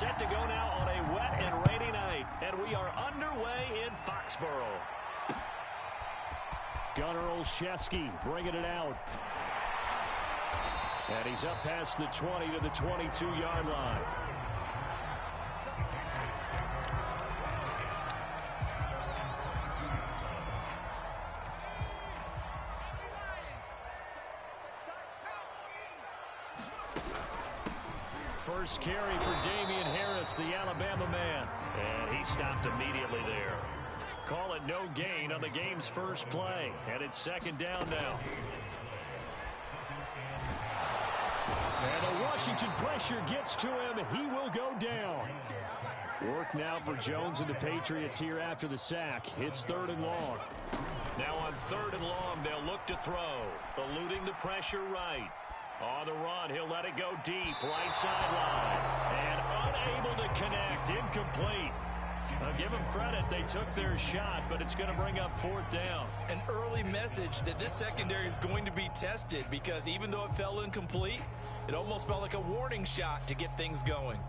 set to go now on a wet and rainy night, and we are underway in Foxborough. Gunnar Olszewski bringing it out. And he's up past the 20 to the 22-yard line. First carry for Damian Harris, the Alabama man. And he stopped immediately there. Call it no gain on the game's first play. And it's second down now. And the Washington pressure gets to him. He will go down. Work now for Jones and the Patriots here after the sack. It's 3rd and long. Now on 3rd and long, they'll look to throw. Eluding the pressure right. On the run, he'll let it go deep, right sideline. And unable to connect, incomplete. I'll give them credit, they took their shot, but it's going to bring up 4th down. An early message that this secondary is going to be tested because even though it fell incomplete, it almost felt like a warning shot to get things going.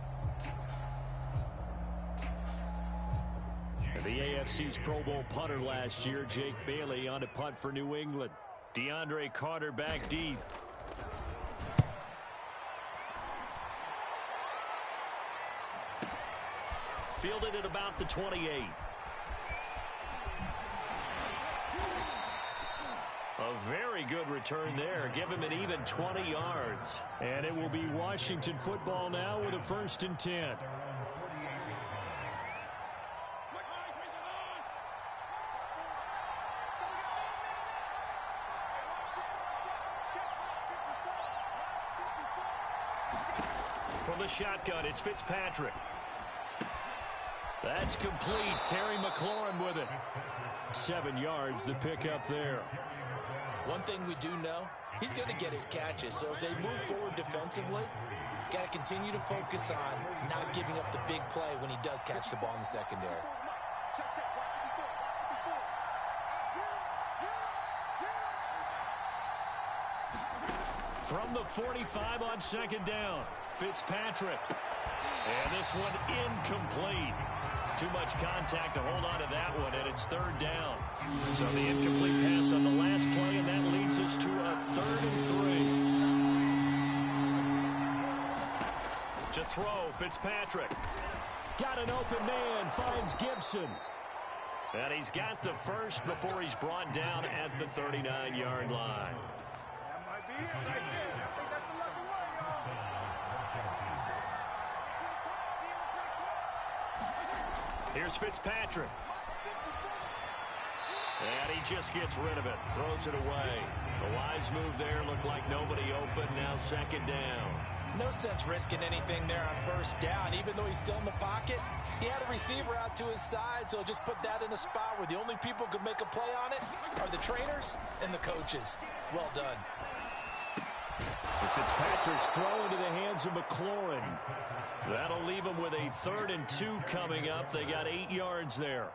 And the AFC's Pro Bowl punter last year, Jake Bailey, on a punt for New England. DeAndre Carter back deep. Fielded at about the 28. A very good return there. Give him an even 20 yards. And it will be Washington football now with a 1st and 10. From the shotgun, it's Fitzpatrick. That's complete. Terry McLaurin with it. 7 yards, the pickup there. One thing we do know, he's going to get his catches. So as they move forward defensively, got to continue to focus on not giving up the big play when he does catch the ball in the secondary. From the 45 on 2nd down, Fitzpatrick. And this one incomplete. Too much contact to hold on to that one, and it's 3rd down. So the incomplete pass on the last play, and that leads us to a 3rd and 3. To throw, Fitzpatrick. Got an open man, finds Gibson. And he's got the first before he's brought down at the 39-yard line. That might be it right there. I think that's the lucky one, y'all. Here's Fitzpatrick. And he just gets rid of it. Throws it away. A wise move there. Looked like nobody open. Now 2nd down. No sense risking anything there on 1st down. Even though he's still in the pocket, he had a receiver out to his side, so just put that in a spot where the only people who can make a play on it are the trainers and the coaches. Well done. And Fitzpatrick's throw into the hands of McLaurin. That'll leave him with a 3rd and 2 coming up. They got 8 yards there.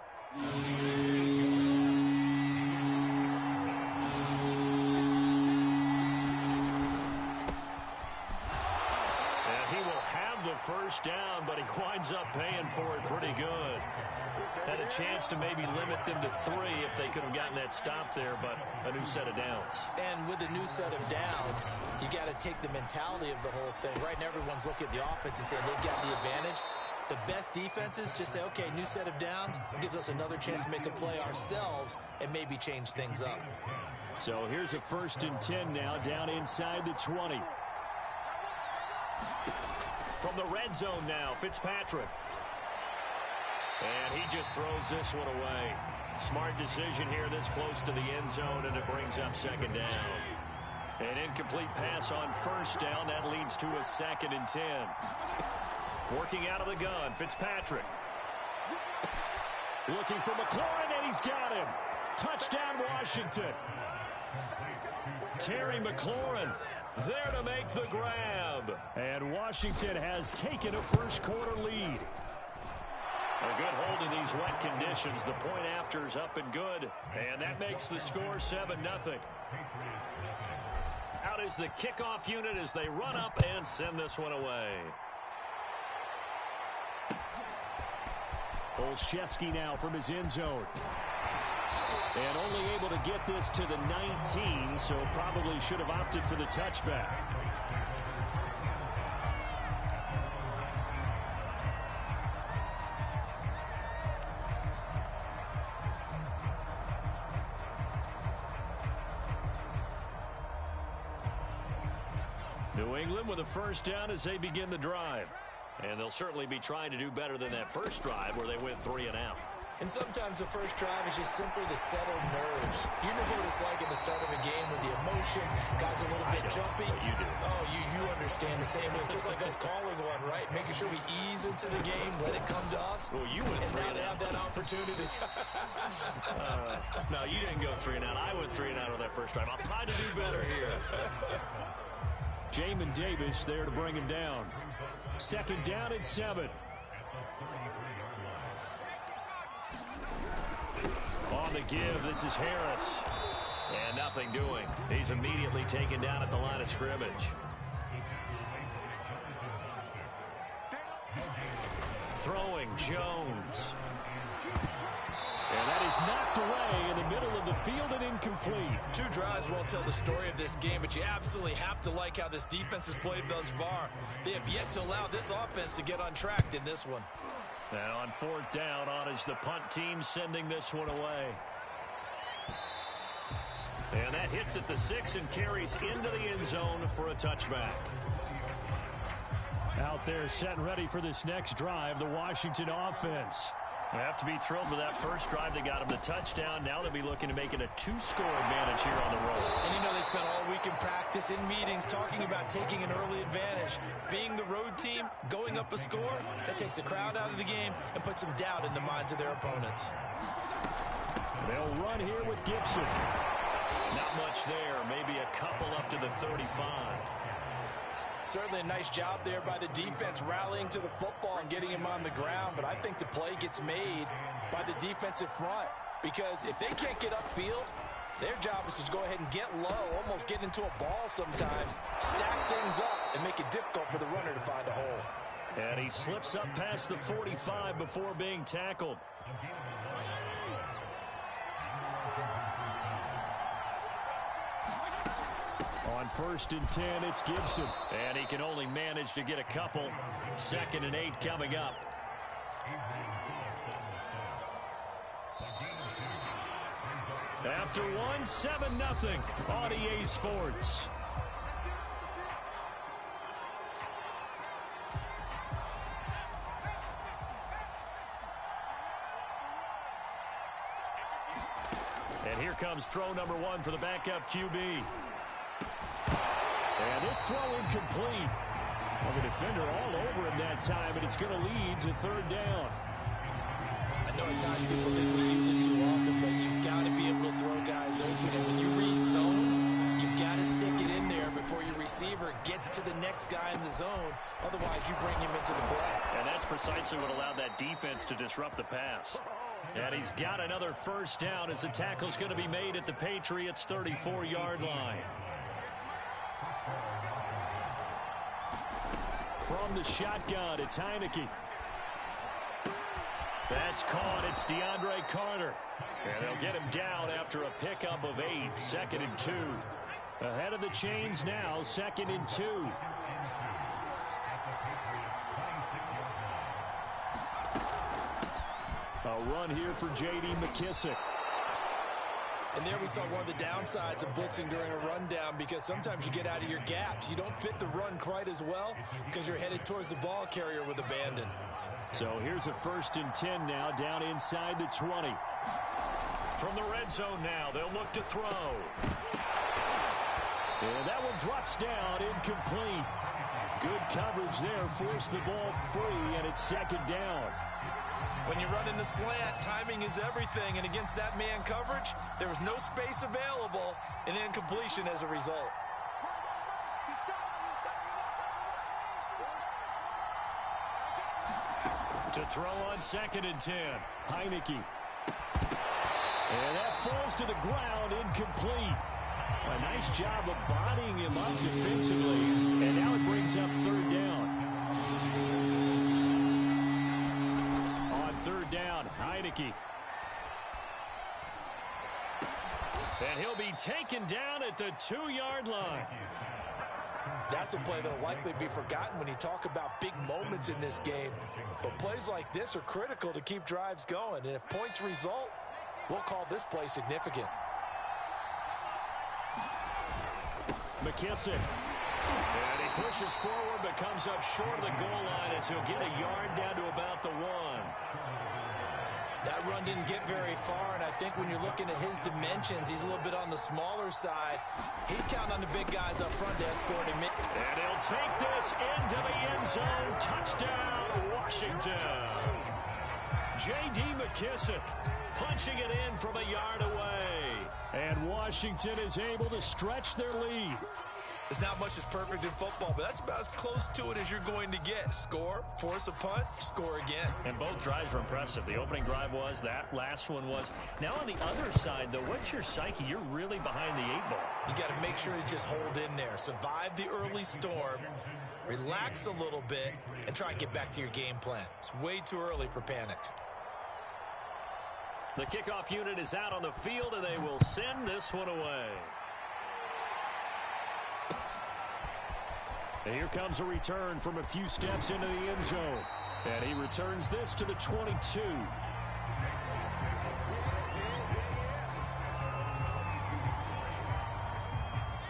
First down, but he winds up paying for it pretty good. Had a chance to maybe limit them to 3 if they could have gotten that stop there, but a new set of downs. And with a new set of downs, you got to take the mentality of the whole thing. Right now, everyone's looking at the offense and saying they've got the advantage. The best defenses just say, okay, new set of downs. It gives us another chance to make a play ourselves and maybe change things up. So here's a 1st and 10 now, down inside the 20. From the red zone now, Fitzpatrick. And he just throws this one away. Smart decision here this close to the end zone, and it brings up 2nd down. An incomplete pass on 1st down. That leads to a 2nd and 10. Working out of the gun, Fitzpatrick. Looking for McLaurin, and he's got him. Touchdown, Washington. Terry McLaurin there to make the grab. And Washington has taken a 1st quarter lead. A good hold in these wet conditions. The point after is up and good. And that makes the score 7-0. Out is the kickoff unit as they run up and send this one away. Olszewski now from his end zone. And only able to get this to the 19, so probably should have opted for the touchback. New England with a first down as they begin the drive. And they'll certainly be trying to do better than that first drive where they went 3 and out. And sometimes the first drive is just simply to settle nerves. You know what it's like at the start of a game with the emotion. Guys a little bit jumpy. You do. Oh, you understand the same way. It's just like us calling one, right? Making sure we ease into the game, let it come to us. Well, you went 3 and now and they out. have that opportunity. No, you didn't go 3 and out. I went 3 and out on that first drive. I'll try to do better here. Jamin Davis there to bring him down. Second down and 7. On the give, this is Harris. And nothing doing. He's immediately taken down at the line of scrimmage. Throwing Jones. And that is knocked away in the middle of the field and incomplete. 2 drives won't tell the story of this game, but you absolutely have to like how this defense has played thus far. They have yet to allow this offense to get untracked in this one. Now on 4th down, on is the punt team sending this one away. And that hits at the 6 and carries into the end zone for a touchback. Out there set and ready for this next drive, the Washington offense. They have to be thrilled with that first drive. They got him the touchdown. Now they'll be looking to make it a 2-score advantage here on the road. And you know they spent all week in practice, in meetings, talking about taking an early advantage. Being the road team, going up a score, that takes the crowd out of the game and puts some doubt in the minds of their opponents. They'll run here with Gibson. Not much there. Maybe a couple up to the 35. Certainly a nice job there by the defense rallying to the football and getting him on the ground, but I think the play gets made by the defensive front because if they can't get upfield, their job is to go ahead and get low, almost get into a ball sometimes, stack things up, and make it difficult for the runner to find a hole. And he slips up past the 45 before being tackled. On 1st and 10, it's Gibson. And he can only manage to get a couple. 2nd and 8 coming up. After 1, 7-0 on EA Sports. And here comes throw number 1 for the backup QB. And this throw incomplete. Well, the defender all over him that time, and it's going to lead to 3rd down. I know at times people think we use it too often, but you've got to be able to throw guys open. And when you read zone, you've got to stick it in there before your receiver gets to the next guy in the zone. Otherwise, you bring him into the play. And that's precisely what allowed that defense to disrupt the pass. And he's got another first down as the tackle's going to be made at the Patriots' 34-yard line. From the shotgun, it's Heineke. That's caught. It's DeAndre Carter. And they'll get him down after a pickup of 8. 2nd and 2. Ahead of the chains now. 2nd and 2. A run here for J.D. McKissick. And there we saw one of the downsides of blitzing during a rundown because sometimes you get out of your gaps. You don't fit the run quite as well because you're headed towards the ball carrier with abandon. So here's a 1st and 10 now down inside the 20. From the red zone now, they'll look to throw. And that one drops down, incomplete. Good coverage there, forced the ball free, and it's 2nd down. When you run in the slant, timing is everything, and against that man coverage, there was no space available, and incompletion as a result. To throw on 2nd and 10, Heineke. And that falls to the ground, incomplete. A nice job of bodying him up defensively, and now it brings up 3rd down. On 3rd down, Heineke. And he'll be taken down at the 2-yard line. That's a play that will likely be forgotten when you talk about big moments in this game. But plays like this are critical to keep drives going. And if points result, we'll call this play significant. McKissick. And he pushes forward but comes up short of the goal line as he'll get a yard down to about the 1. That run didn't get very far, and I think when you're looking at his dimensions, he's a little bit on the smaller side. He's counting on the big guys up front to escort him in. And he'll take this into the end zone. Touchdown, Washington. J.D. McKissick punching it in from a yard away. And Washington is able to stretch their lead. There's not much that's perfect in football, but that's about as close to it as you're going to get. Score, force a punt, score again. And both drives were impressive. The opening drive was, that last one was. Now on the other side, though, what's your psyche? You're really behind the 8-ball. You got to make sure you just hold in there. Survive the early storm, relax a little bit, and try and get back to your game plan. It's way too early for panic. The kickoff unit is out on the field, and they will send this one away. And here comes a return from a few steps into the end zone. And he returns this to the 22.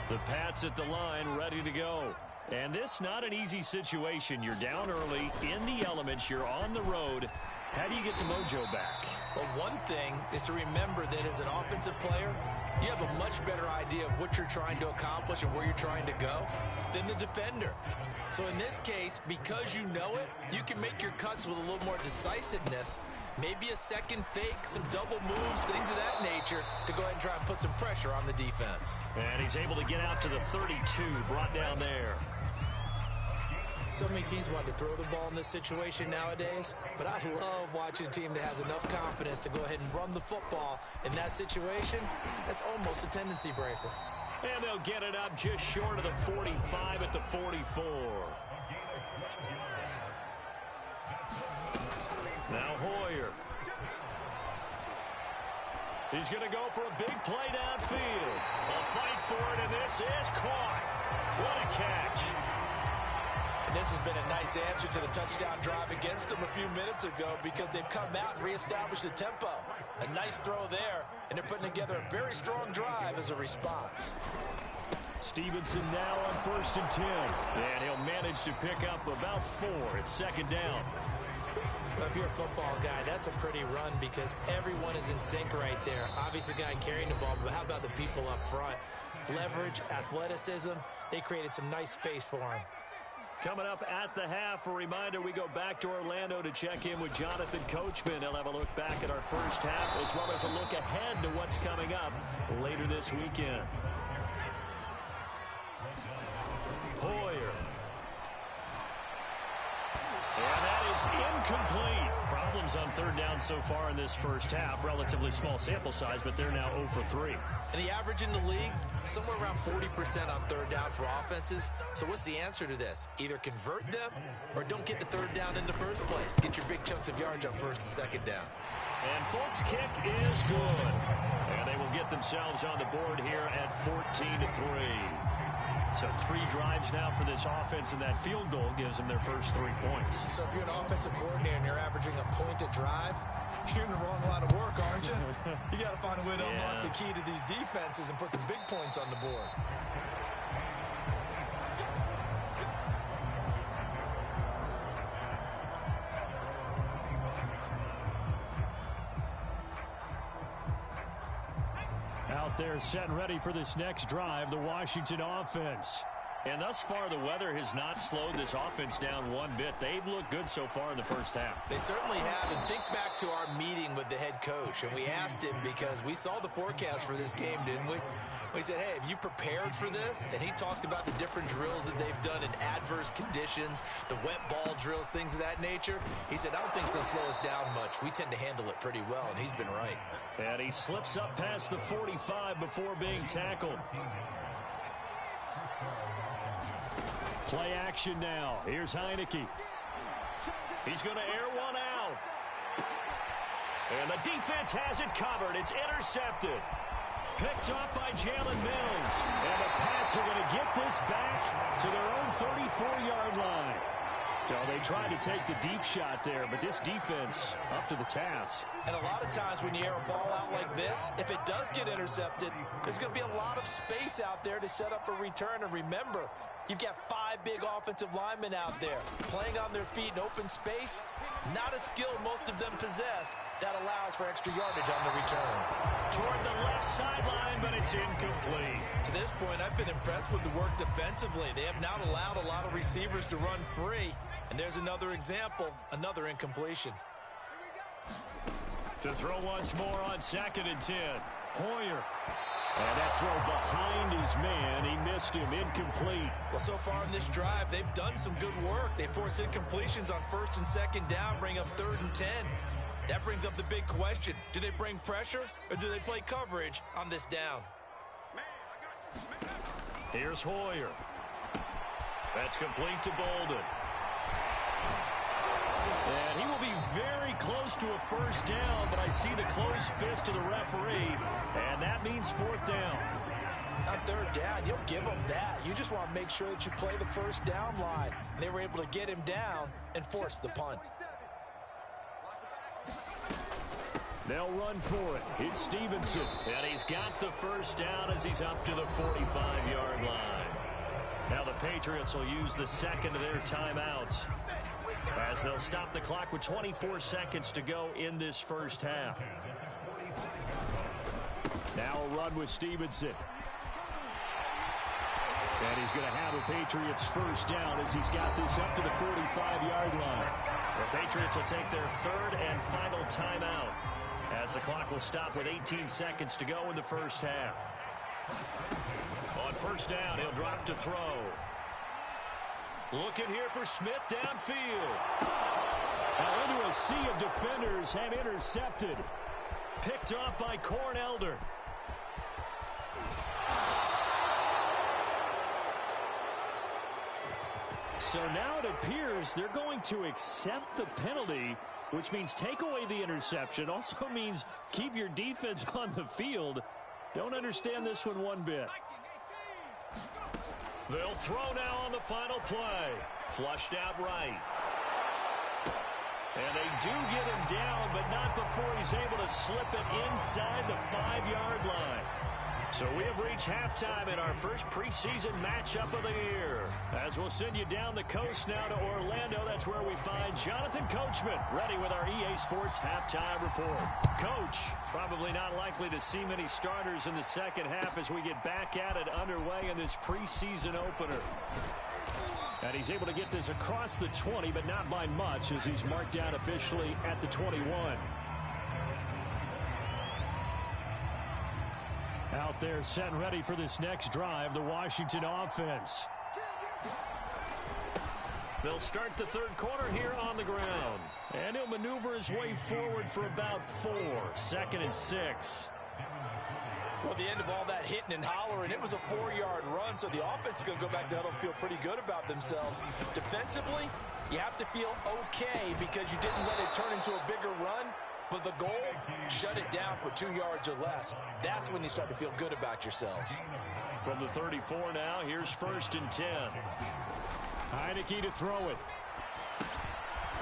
The Pats at the line, ready to go. And this not an easy situation. You're down early, in the elements, you're on the road. How do you get the mojo back? Well, one thing is to remember that as an offensive player, you have a much better idea of what you're trying to accomplish and where you're trying to go than the defender. So in this case, because you know it, you can make your cuts with a little more decisiveness, maybe a second fake, some double moves, things of that nature, to go ahead and try and put some pressure on the defense. And he's able to get out to the 32, brought down there. So many teams want to throw the ball in this situation nowadays, but I love watching a team that has enough confidence to go ahead and run the football. In that situation, that's almost a tendency breaker. And they'll get it up just short of the 45 at the 44. Now Hoyer. He's going to go for a big play downfield. A fight for it, and this is caught. What a catch. And this has been a nice answer to the touchdown drive against them a few minutes ago because they've come out and reestablished the tempo. A nice throw there, and they're putting together a very strong drive as a response. Stevenson now on 1st and 10. And he'll manage to pick up about 4. It's 2nd down. Well, if you're a football guy, that's a pretty run because everyone is in sync right there. Obviously, the guy carrying the ball, but how about the people up front? Leverage, athleticism, they created some nice space for him. Coming up at the half, a reminder, we go back to Orlando to check in with Jonathan Coachman. He'll have a look back at our first half as well as a look ahead to what's coming up later this weekend. Hoyer. And that is incomplete. Problems on 3rd down so far in this first half. Relatively small sample size, but they're now 0 for 3. And the average in the league, somewhere around 40% on 3rd down for offenses. So what's the answer to this? Either convert them or don't get the 3rd down in the first place. Get your big chunks of yards on 1st and 2nd down. And Folks' kick is good. And they will get themselves on the board here at 14-3. So 3 drives now for this offense, and that field goal gives them their first 3 points. So if you're an offensive coordinator and you're averaging a point a drive, you're in the wrong line of work, aren't you? You got to find a way to unlock the key to these defenses and put some big points on the board. Out there set and ready for this next drive, the Washington offense. And thus far, the weather has not slowed this offense down one bit. They've looked good so far in the first half. They certainly have. And think back to our meeting with the head coach. And we asked him because we saw the forecast for this game, didn't we? We said, hey, have you prepared for this? And he talked about the different drills that they've done in adverse conditions, the wet ball drills, things of that nature. He said, I don't think it's going to slow us down much. We tend to handle it pretty well, and he's been right. And he slips up past the 45 before being tackled. Play action now. Here's Heineke. He's going to air one out. And the defense has it covered. It's intercepted. Picked off by Jalen Mills. And the Pats are going to get this back to their own 34-yard line. So they tried to take the deep shot there, but this defense up to the task. And a lot of times when you air a ball out like this, if it does get intercepted, there's going to be a lot of space out there to set up a return. And remember, you've got 5 big offensive linemen out there playing on their feet in open space. Not a skill most of them possess that allows for extra yardage on the return. Toward the left sideline, but it's incomplete. To this point, I've been impressed with the work defensively. They have not allowed a lot of receivers to run free. And there's another example, another incompletion. To throw once more on 2nd and 10. Hoyer. And that throw behind his man. He missed him. Incomplete. Well, so far in this drive, they've done some good work. They force incompletions on 1st and 2nd down, bring up 3rd and 10. That brings up the big question. Do they bring pressure or do they play coverage on this down? Here's Hoyer. That's complete to Bolden. And he will be very close to a 1st down, but I see the closed fist of the referee, and that means 4th down. On 3rd down, you'll give them that. You just want to make sure that you play the 1st down line. And they were able to get him down and force the punt. They'll run for it. It's Stevenson, and he's got the 1st down as he's up to the 45-yard line. Now the Patriots will use the 2nd of their timeouts, as they'll stop the clock with 24 seconds to go in this 1st half. Now a run with Stevenson. And he's going to have a Patriots 1st down as he's got this up to the 45-yard line. The Patriots will take their 3rd and final timeout, as the clock will stop with 18 seconds to go in the 1st half. On 1st down, he'll drop to throw. Looking here for Smith downfield. Now into a sea of defenders and intercepted. Picked off by Cornelder. So now it appears they're going to accept the penalty, which means take away the interception. Also means keep your defense on the field. Don't understand this one bit. They'll throw now on the final play. Flushed out right. And they do get him down, but not before he's able to slip it inside the 5-yard line. So we have reached halftime in our first preseason matchup of the year. As we'll send you down the coast now to Orlando, that's where we find Jonathan Coachman, ready with our EA Sports halftime report. Coach, probably not likely to see many starters in the 2nd half as we get back at it underway in this preseason opener. And he's able to get this across the 20, but not by much, as he's marked down officially at the 21. Out there set and ready for this next drive, the Washington offense. They'll start the 3rd quarter here on the ground. And he'll maneuver his way forward for about 4. 2nd and 6. Well, at the end of all that hitting and hollering, it was a 4-yard run, so the offense is going to go back to huddle and feel pretty good about themselves. Defensively, you have to feel okay because you didn't let it turn into a bigger run. But the goal, shut it down for 2 yards or less. That's when you start to feel good about yourselves. From the 34 now, here's 1st and 10. Heineke to throw it.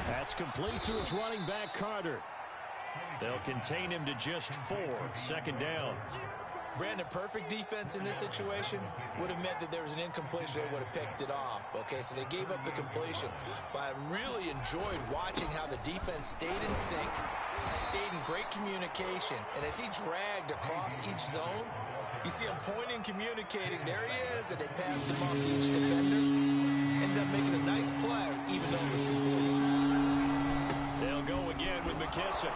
That's complete to his running back, Carter. They'll contain him to just 4. 2nd down. Brandon, perfect defense in this situation would have meant that there was an incompletion. They would have picked it off. Okay, so they gave up the completion. But I really enjoyed watching how the defense stayed in sync, stayed in great communication. And as he dragged across each zone, you see him pointing, communicating. There he is, and they passed him off to each defender. Ended up making a nice play, even though it was complete. They'll go again with McKissick.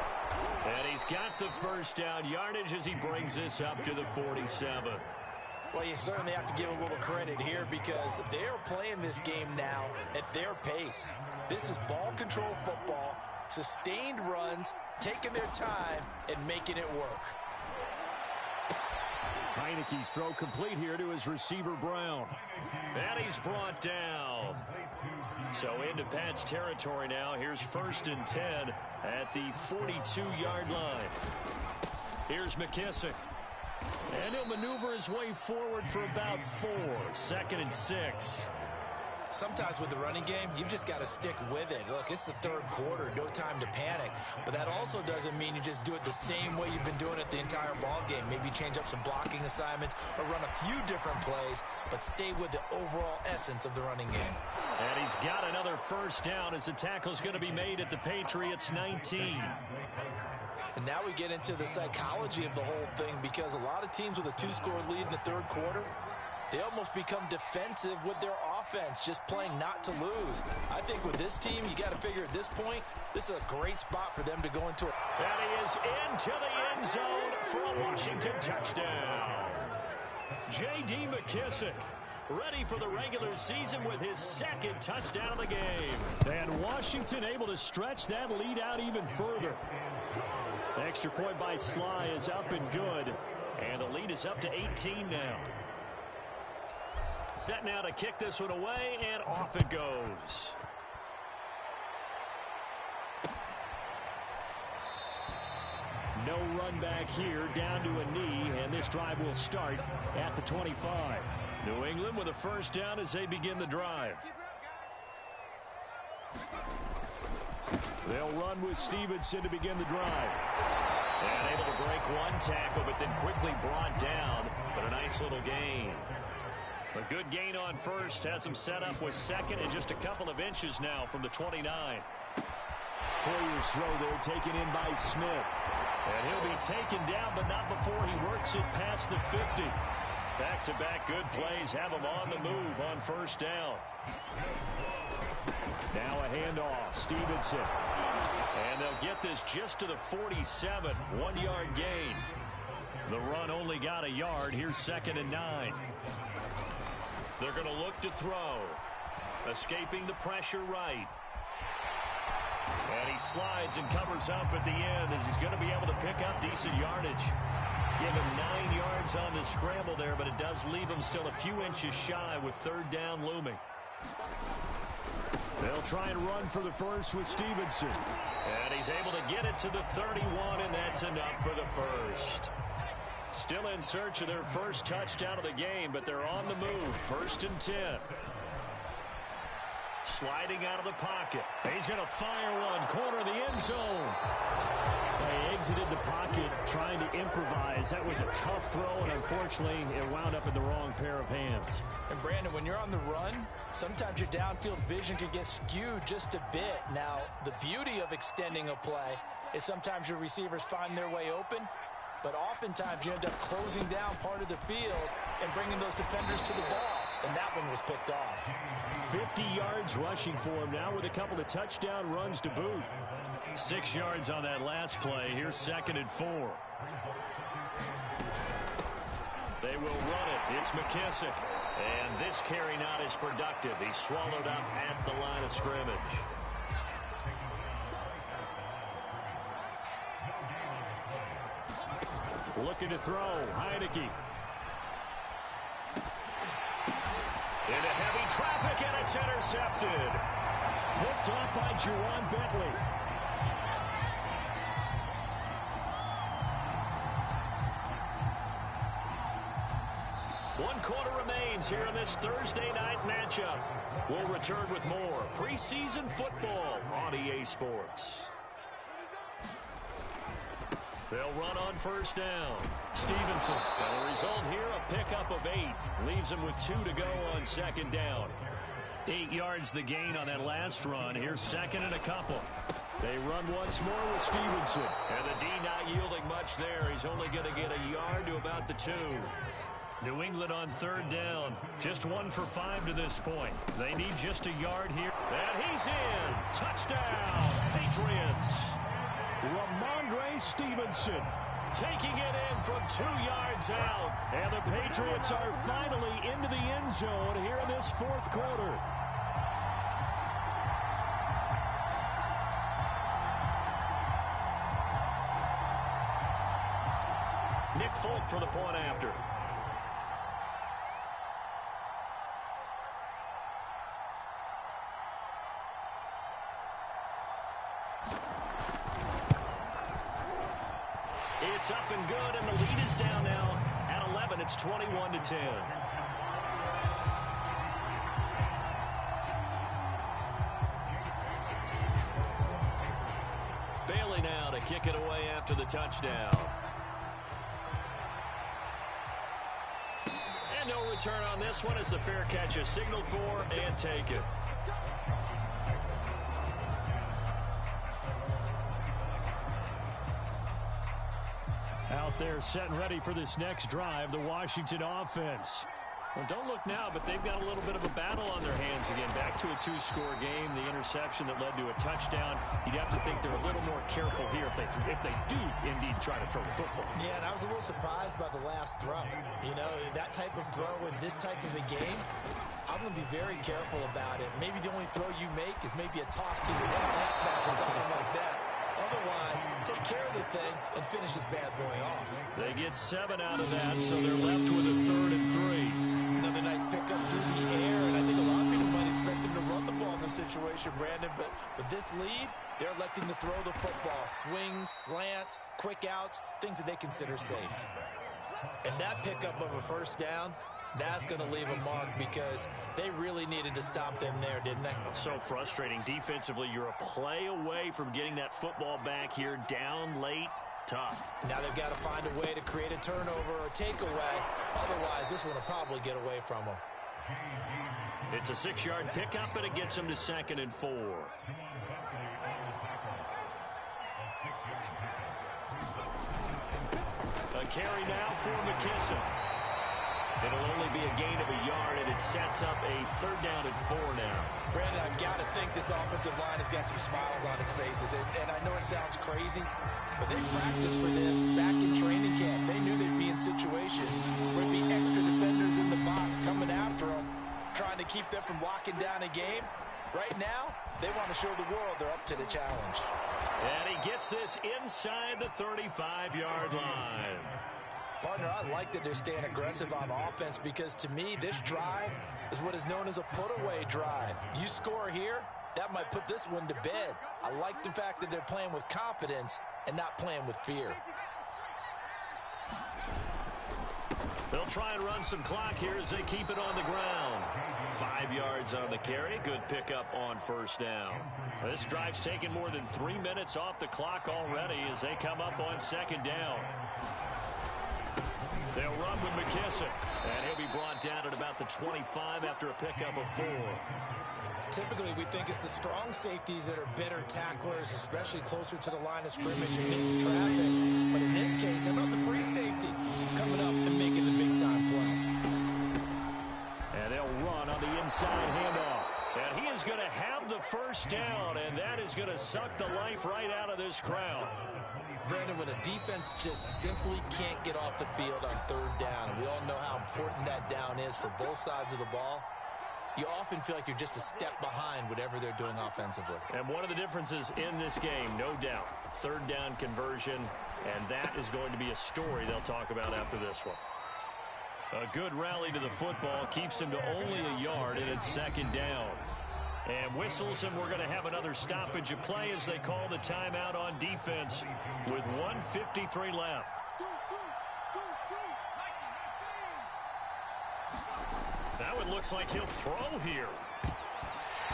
And he's got the 1st down yardage as he brings this up to the 47. Well, you certainly have to give a little credit here because they're playing this game now at their pace. This is ball control football, sustained runs, taking their time, and making it work. Heineke's throw complete here to his receiver, Brown. And he's brought down. So into Pat's territory now. Here's 1st and 10 at the 42-yard line. Here's McKissick. And he'll maneuver his way forward for about 4. 2nd and 6. Sometimes with the running game, you've just got to stick with it. Look, it's the 3rd quarter, no time to panic. But that also doesn't mean you just do it the same way you've been doing it the entire ball game. Maybe change up some blocking assignments or run a few different plays, but stay with the overall essence of the running game. And he's got another 1st down as the tackle's going to be made at the Patriots 19. And now we get into the psychology of the whole thing, because a lot of teams with a 2-score lead in the 3rd quarter, they almost become defensive with their offense, just playing not to lose. I think with this team, you got to figure at this point, this is a great spot for them to go into it. And he is into the end zone for a Washington touchdown. J.D. McKissick, ready for the regular season with his 2nd touchdown of the game. And Washington able to stretch that lead out even further. The extra point by Sly is up and good. And the lead is up to 18 now. Set now to kick this one away, and off it goes. No run back here, down to a knee, and this drive will start at the 25. New England with a 1st down as they begin the drive. They'll run with Stevenson to begin the drive. And able to break one tackle, but then quickly brought down, but a nice little gain. A good gain on 1st has him set up with 2nd and just a couple of inches now from the 29. Poyer's throw there taken in by Smith. And he'll be taken down, but not before he works it past the 50. Back-to-back good plays have him on the move on 1st down. Now a handoff, Stevenson. And they'll get this just to the 47, 1-yard gain. The run only got a yard. Here's 2nd and 9. They're going to look to throw. Escaping the pressure right. And he slides and covers up at the end as he's going to be able to pick up decent yardage. Give him 9 yards on the scramble there, but it does leave him still a few inches shy with 3rd down looming. They'll try and run for the 1st with Stevenson. And he's able to get it to the 31, and that's enough for the 1st. Still in search of their 1st touchdown of the game, but they're on the move. 1st and 10. Sliding out of the pocket. He's going to fire one. Corner of the end zone. They exited the pocket trying to improvise. That was a tough throw, and unfortunately, it wound up in the wrong pair of hands. And Brandon, when you're on the run, sometimes your downfield vision can get skewed just a bit. Now, the beauty of extending a play is sometimes your receivers find their way open, but oftentimes you end up closing down part of the field and bringing those defenders to the ball. And that one was picked off. 50 yards rushing for him now with a couple of touchdown runs to boot. 6 yards on that last play. Here's 2nd and 4. They will run it. It's McKissick. And this carry not as productive. He's swallowed up at the line of scrimmage. Looking to throw. Heineke. Into heavy traffic, and it's intercepted. Picked off by Juwan Bentley. One quarter remains here in this Thursday night matchup. We'll return with more preseason football on EA Sports. They'll run on 1st down. Stevenson. And the result here, a pickup of 8. Leaves him with 2 to go on 2nd down. 8 yards the gain on that last run. Here's 2nd and a couple. They run once more with Stevenson. And the D not yielding much there. He's only going to get a yard to about the 2. New England on 3rd down. Just 1 for 5 to this point. They need just a yard here. And he's in. Touchdown, Patriots. Ramondre Stevenson taking it in from 2 yards out. And the Patriots are finally into the end zone here in this 4th quarter. Nick Folk for the point after. It's up and good, and the lead is down now at 11. It's 21-10. Bailey now to kick it away after the touchdown. And no return on this one as the fair catch is signaled for and taken. Out there set and ready for this next drive, the Washington offense. Well, don't look now, but they've got a little bit of a battle on their hands again. Back to a two-score game, the interception that led to a touchdown. You'd have to think they're a little more careful here if they do indeed try to throw the football. Yeah, and I was a little surprised by the last throw. You know, that type of throw in this type of a game, I'm going to be very careful about it. Maybe the only throw you make is maybe a toss to your halfback or something like that. Otherwise, take care of the thing and finish this bad boy off. They get 7 out of that, so they're left with a 3rd and 3. Another nice pickup through the air, and I think a lot of people might expect them to run the ball in this situation, Brandon, but with this lead, they're electing to throw the football. Swings, slants, quick outs, things that they consider safe. And that pickup of a first down, that's going to leave a mark because they really needed to stop them there, didn't they? So frustrating. Defensively, you're a play away from getting that football back here down late. Tough. Now they've got to find a way to create a turnover or takeaway. Otherwise, this one will probably get away from them. It's a 6-yard pickup, and it gets them to 2nd and 4. A carry now for McKisson. It'll only be a gain of a yard, and it sets up a 3rd down and 4 now. Brandon, I've got to think this offensive line has got some smiles on its faces. And I know it sounds crazy, but they practiced for this back in training camp. They knew they'd be in situations where there'd be extra defenders in the box coming after them, trying to keep them from locking down a game. Right now, they want to show the world they're up to the challenge. And he gets this inside the 35-yard line. Partner, I like that they're staying aggressive on offense because, to me, this drive is what is known as a put-away drive. You score here, that might put this one to bed. I like the fact that they're playing with confidence and not playing with fear. They'll try and run some clock here as they keep it on the ground. 5 yards on the carry. Good pickup on 1st down. This drive's taken more than 3 minutes off the clock already as they come up on 2nd down. They'll run with McKisson, and he'll be brought down at about the 25 after a pickup of 4. Typically, we think it's the strong safeties that are better tacklers, especially closer to the line of scrimmage amidst traffic. But in this case, how about the free safety coming up and making the big-time play? And they'll run on the inside handoff. And he is going to have the 1st down, and that is going to suck the life right out of this crowd. Brandon, when a defense just simply can't get off the field on 3rd down, and we all know how important that down is for both sides of the ball, you often feel like you're just a step behind whatever they're doing offensively. And one of the differences in this game, no doubt, 3rd down conversion, and that is going to be a story they'll talk about after this one. A good rally to the football keeps him to only a yard, and it's 2nd down. And whistles, and we're going to have another stoppage of play as they call the timeout on defense with 1:53 left. Now it looks like he'll throw here.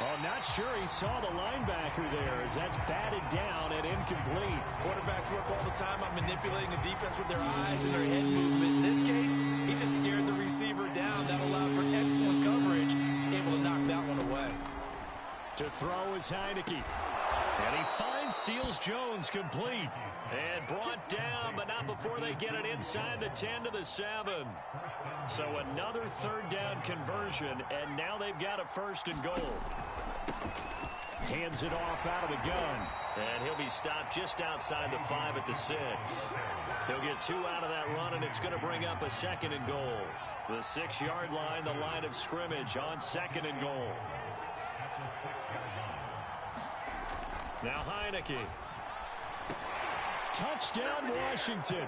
Oh, not sure he saw the linebacker there as that's batted down and incomplete. Quarterbacks work all the time on manipulating the defense with their eyes and their head movement. In this case, he just stared the receiver down. That allowed for excellent coverage, able to knock that one away. To throw is Heineke. And he finds Seals-Jones complete. And brought down, but not before they get it inside the 10 to the 7. So another 3rd down conversion, and now they've got a 1st and goal. Hands it off out of the gun. And he'll be stopped just outside the 5 at the 6. He'll get 2 out of that run, and it's going to bring up a 2nd and goal. The 6-yard line, the line of scrimmage on 2nd and goal. Now Heineke. Touchdown, Washington.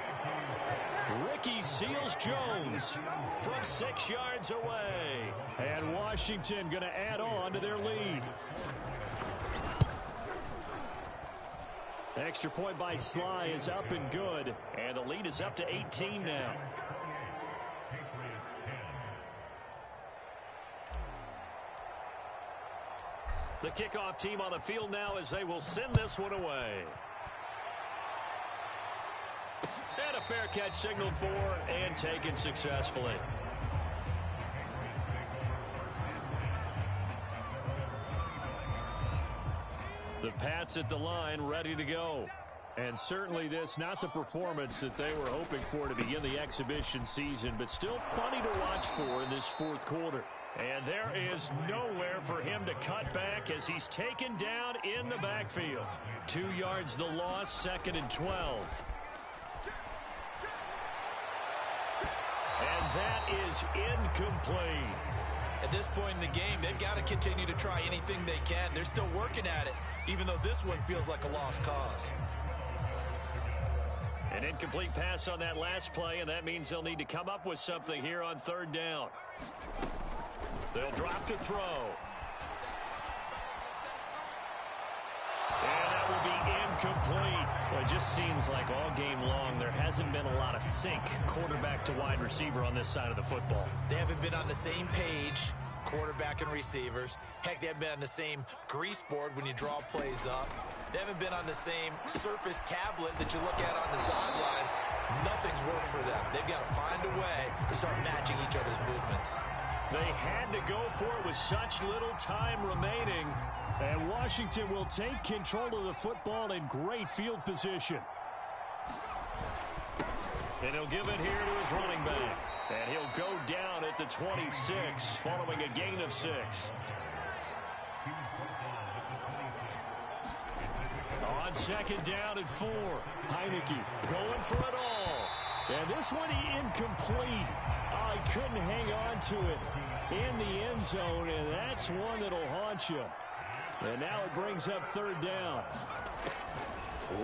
Ricky Seals-Jones from 6 yards away. And Washington going to add on to their lead. Extra point by Sly is up and good, and the lead is up to 18 now. The kickoff team on the field now as they will send this one away. And a fair catch signaled for and taken successfully. The Pats at the line, ready to go. And certainly this, not the performance that they were hoping for to begin the exhibition season, but still plenty to watch for in this fourth quarter. And there is nowhere for him to cut back as he's taken down in the backfield. 2 yards the loss, 2nd and 12. And that is incomplete. At this point in the game, they've got to continue to try anything they can. They're still working at it, even though this one feels like a lost cause. An incomplete pass on that last play, and that means they'll need to come up with something here on 3rd down. They'll drop to throw. And that will be incomplete. Well, it just seems like all game long there hasn't been a lot of sync quarterback to wide receiver on this side of the football. They haven't been on the same page, quarterback and receivers. Heck, they haven't been on the same grease board when you draw plays up. They haven't been on the same surface tablet that you look at on the sidelines. Nothing's worked for them. They've got to find a way to start matching each other's movements. They had to go for it with such little time remaining. And Washington will take control of the football in great field position. And he'll give it here to his running back. And he'll go down at the 26 following a gain of 6. On 2nd down and 4. Heineke going for it all. And this one incomplete. Oh, he couldn't hang on to it in the end zone, and that's one that'll haunt you. And now it brings up 3rd down.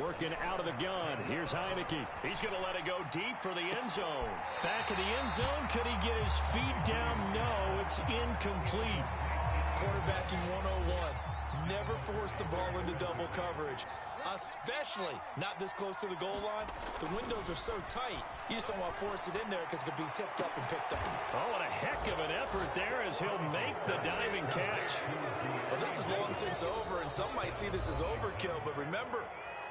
Working out of the gun. Here's Heineke. He's going to let it go deep for the end zone. Back in the end zone. Could he get his feet down? No, it's incomplete. Quarterbacking 101. Never force the ball into double coverage, especially not this close to the goal line. The windows are so tight, you just don't want to force it in there because it could be tipped up and picked up. Oh, what a heck of an effort there as he'll make the diving catch. Well, this is long since over, and some might see this as overkill, but remember,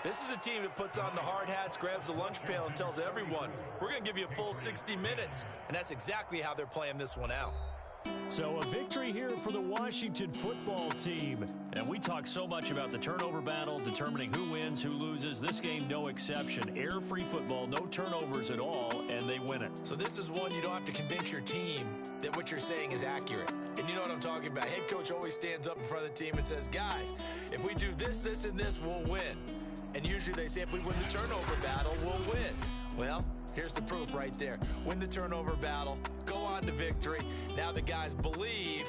this is a team that puts on the hard hats, grabs the lunch pail, and tells everyone, we're going to give you a full 60 minutes, and that's exactly how they're playing this one out. So a victory here for the Washington football team. And we talk so much about the turnover battle, determining who wins, who loses. This game, no exception. Error-free football, no turnovers at all, and they win it. So this is one you don't have to convince your team that what you're saying is accurate. And you know what I'm talking about. Head coach always stands up in front of the team and says, guys, if we do this, this, and this, we'll win. And usually they say if we win the turnover battle, we'll win. Well, here's the proof right there. Win the turnover battle, go on to victory. Now the guys believe